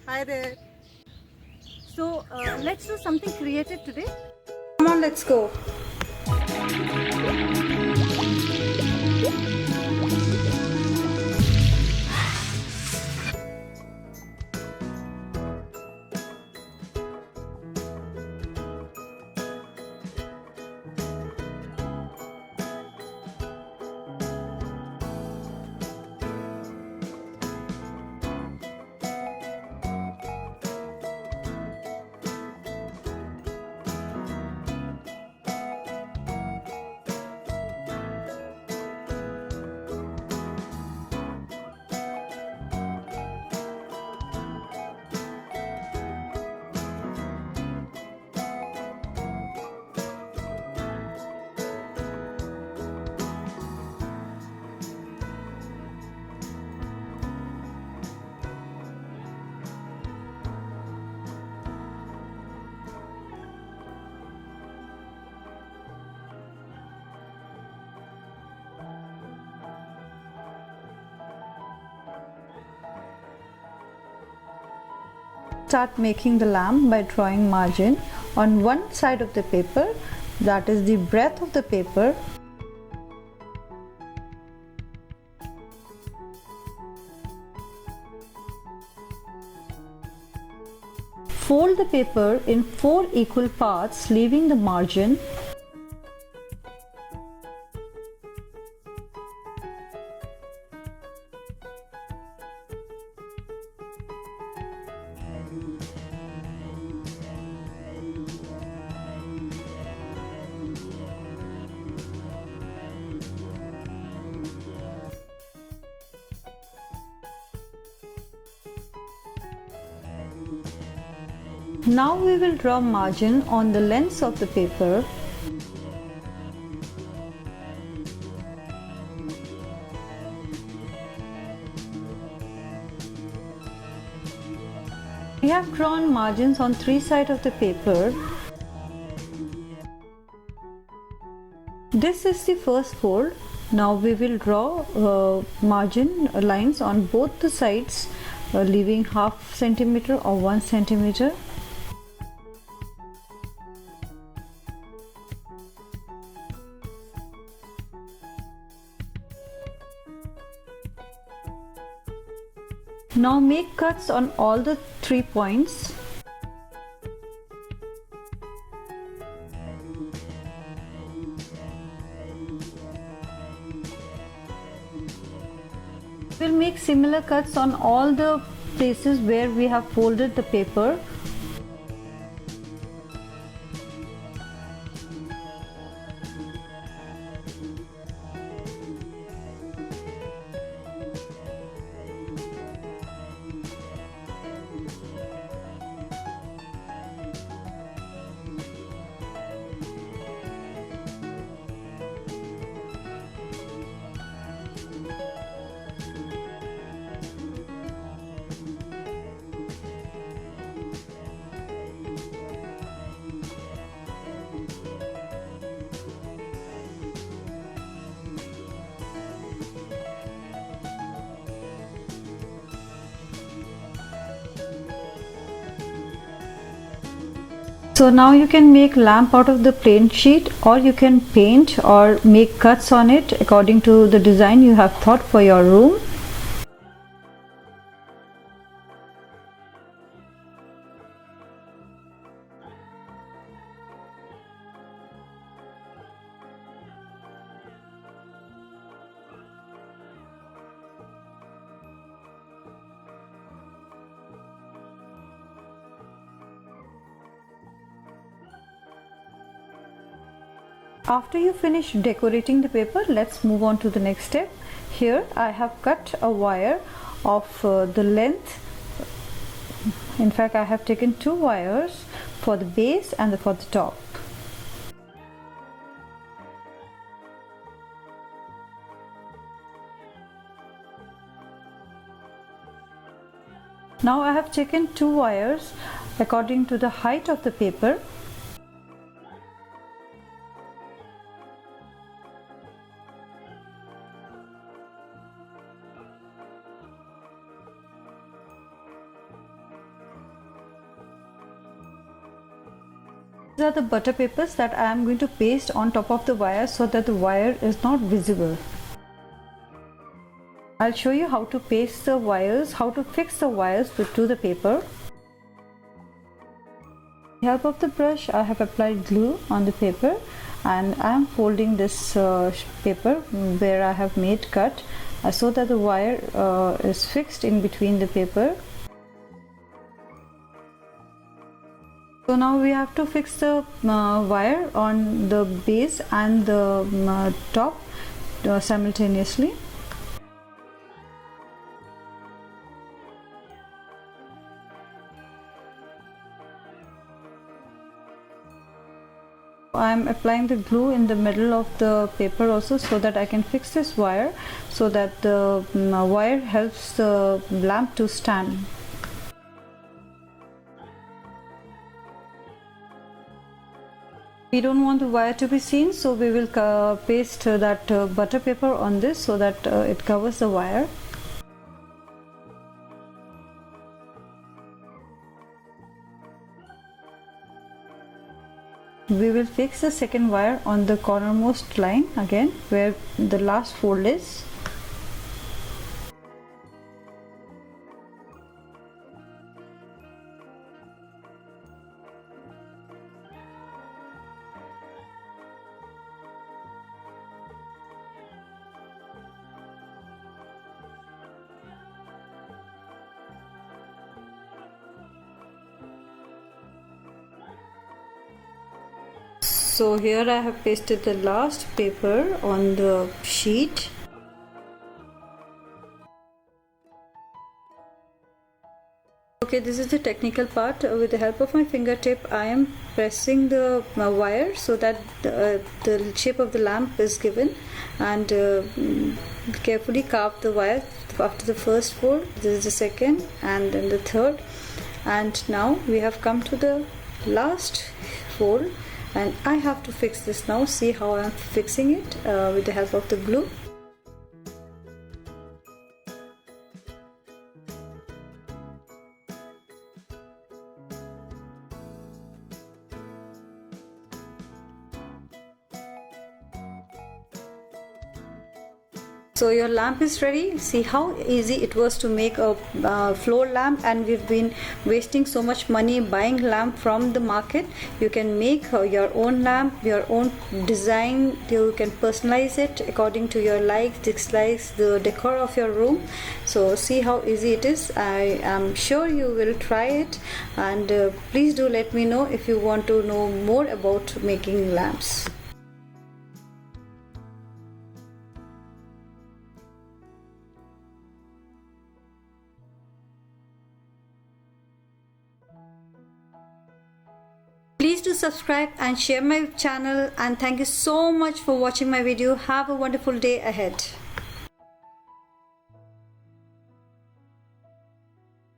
Hi there. So let's do something creative today. Come on, let's go. Start making the lamp by drawing margin on one side of the paper, that is the breadth of the paper. Fold the paper in 4 equal parts, leaving the margin. Now we will draw margin on the lengths of the paper. We have drawn margins on 3 sides of the paper. This is the first fold. Now we will draw margin lines on both the sides, leaving half centimeter or 1 centimeter. Now make cuts on all the 3 points. We'll make similar cuts on all the places where we have folded the paper. So now you can make lamp out of the plain sheet, or you can paint or make cuts on it according to the design you have thought for your room. After you finish decorating the paper, let's move on to the next step. Here I have cut a wire of the length. In fact, I have taken 2 wires for the base and for the top. Now I have taken 2 wires according to the height of the paper. These are the butter papers that I am going to paste on top of the wire so that the wire is not visible. I'll show you how to paste the wires, how to fix the wires to the paper. With the help of the brush, I have applied glue on the paper and I am folding this paper where I have made cut so that the wire is fixed in between the paper. So now we have to fix the wire on the base and the top simultaneously. I am applying the glue in the middle of the paper also so that I can fix this wire so that the wire helps the lamp to stand. We don't want the wire to be seen, so we will paste that butter paper on this so that it covers the wire. We will fix the second wire on the cornermost line again where the last fold is. So here I have pasted the last paper on the sheet. Okay, this is the technical part. With the help of my fingertip, I am pressing the wire so that the shape of the lamp is given, and carefully carve the wire after the first fold. This is the second and then the third, and now we have come to the last fold. And I have to fix this now. See how I am fixing it with the help of the glue. So your lamp is ready. See how easy it was to make a floor lamp, and we've been wasting so much money buying lamp from the market. You can make your own lamp, your own design. You can personalize it according to your likes, dislikes, the decor of your room. So see how easy it is. I am sure you will try it, and please do let me know if you want to know more about making lamps. Please do subscribe and share my channel, and thank you so much for watching my video. Have a wonderful day ahead.